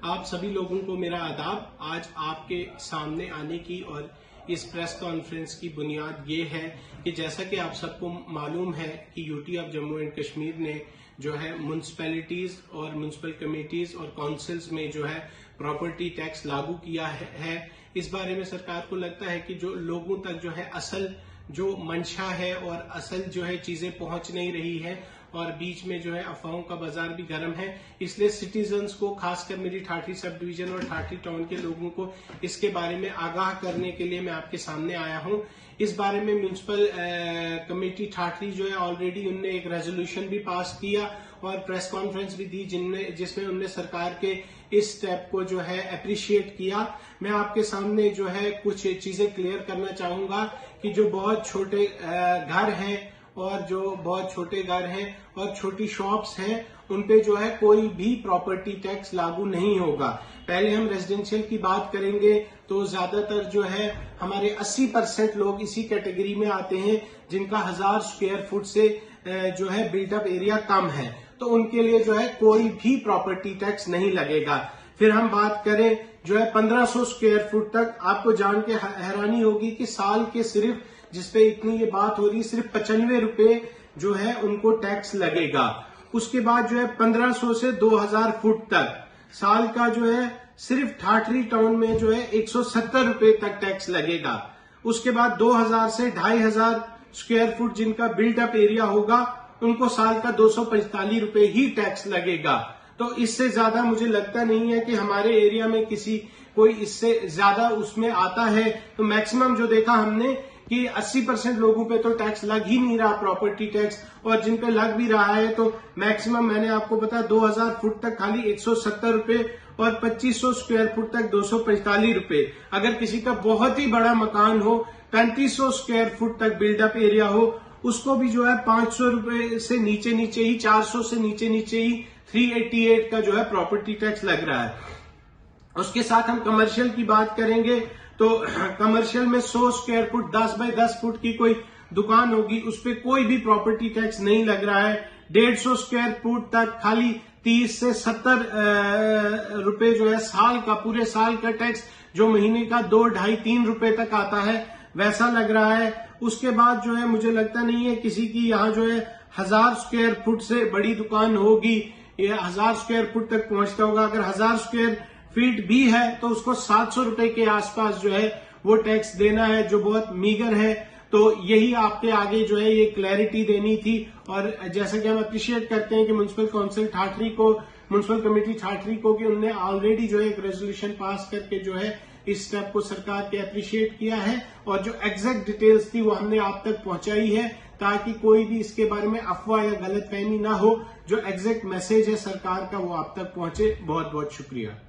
आप सभी लोगों को मेरा आदाब। आज आपके सामने आने की और इस प्रेस कॉन्फ्रेंस की बुनियाद ये है कि जैसा कि आप सबको मालूम है कि UT of Jammu and Kashmir ने जो है म्यूनिसिपैलिटीज और म्यूनिसिपल कमेटीज और काउंसिल्स में जो है प्रॉपर्टी टैक्स लागू किया है। इस बारे में सरकार को लगता है कि जो लोगों तक जो है असल जो मंशा है और असल जो है चीजें पहुंच नहीं रही है और बीच में जो है अफवाहों का बाजार भी गर्म है, इसलिए सिटीजन्स को, खासकर मेरी ठाठी सब डिवीजन और ठाठी टाउन के लोगों को इसके बारे में आगाह करने के लिए मैं आपके सामने आया हूं। इस बारे में म्यूनिसिपल कमेटी ठाठी जो है ऑलरेडी उनने एक रेजोल्यूशन भी पास किया और प्रेस कॉन्फ्रेंस भी दी जिसमें उन्होंने सरकार के इस स्टेप को जो है अप्रिशिएट किया। मैं आपके सामने जो है कुछ चीजें क्लियर करना चाहूंगा कि जो बहुत छोटे घर हैं और जो बहुत छोटे घर हैं और छोटी शॉप्स हैं उन पे जो है कोई भी प्रॉपर्टी टैक्स लागू नहीं होगा। पहले हम रेजिडेंशियल की बात करेंगे तो ज्यादातर जो है हमारे 80% लोग इसी कैटेगरी में आते हैं जिनका 1000 स्क्वायर फुट से जो है बिल्टअप एरिया कम है, तो उनके लिए जो है कोई भी प्रॉपर्टी टैक्स नहीं लगेगा। फिर हम बात करें जो है 1500 स्क्वायर फुट तक, आपको जान के हैरानी होगी कि साल के सिर्फ, जिसपे इतनी ये बात हो रही, सिर्फ 95 रुपए जो है उनको टैक्स लगेगा। उसके बाद जो है 1500 से 2000 फुट तक साल का जो है सिर्फ ठाठरी टाउन में जो है 170 रुपए तक टैक्स लगेगा। उसके बाद 2000 से 2500 स्क्वायर फुट जिनका बिल्डअप एरिया होगा उनको साल का 245 रुपए ही टैक्स लगेगा। तो इससे ज्यादा मुझे लगता नहीं है कि हमारे एरिया में कोई इससे ज्यादा उसमें आता है। तो मैक्सिमम जो देखा हमने कि 80% लोगों पे तो टैक्स लग ही नहीं रहा प्रॉपर्टी टैक्स, और जिन पे लग भी रहा है तो मैक्सिमम मैंने आपको बताया 2000 फुट तक खाली 170 रुपए और 2500 स्क्वायर फुट तक 245 रुपए। अगर किसी का बहुत ही बड़ा मकान हो, 3500 स्क्वायर फुट तक बिल्डअप एरिया हो, उसको भी जो है 500 रुपए से नीचे ही, 400 से नीचे ही 388 का जो है प्रॉपर्टी टैक्स लग रहा है। उसके साथ हम कमर्शियल की बात करेंगे तो कमर्शियल में 100 स्क्वायर फुट 10 बाय 10 फुट की कोई दुकान होगी, उस पर कोई भी प्रॉपर्टी टैक्स नहीं लग रहा है। 150 स्क्वायर फुट तक खाली 30 से 70 रुपए जो है साल का, पूरे साल का टैक्स जो महीने का 2, 2.5, 3 रुपए तक आता है वैसा लग रहा है। उसके बाद जो है मुझे लगता नहीं है किसी की यहाँ जो है 1000 स्क्वायर फुट से बड़ी दुकान होगी, ये 1000 स्क्वायर फुट तक पहुंचता होगा। अगर 1000 स्क्वायर फीट भी है तो उसको 700 रुपए के आसपास जो है वो टैक्स देना है, जो बहुत मीगर है। तो यही आपके आगे जो है ये क्लैरिटी देनी थी। और जैसा कि हम अप्रिशिएट करते हैं कि म्यूनिसिपल काउंसिल ठाठरी को, म्यूनिसिपल कमेटी ठाठरी को, कि उन्होंने ऑलरेडी जो है एक रेजोल्यूशन पास करके जो है इस स्टेप को सरकार के अप्रिशिएट किया है और जो एग्जैक्ट डिटेल्स थी वो हमने आप तक पहुंचाई है ताकि कोई भी इसके बारे में अफवाह या गलतफहमी ना हो। जो एग्जैक्ट मैसेज है सरकार का वो आप तक पहुंचे। बहुत बहुत शुक्रिया।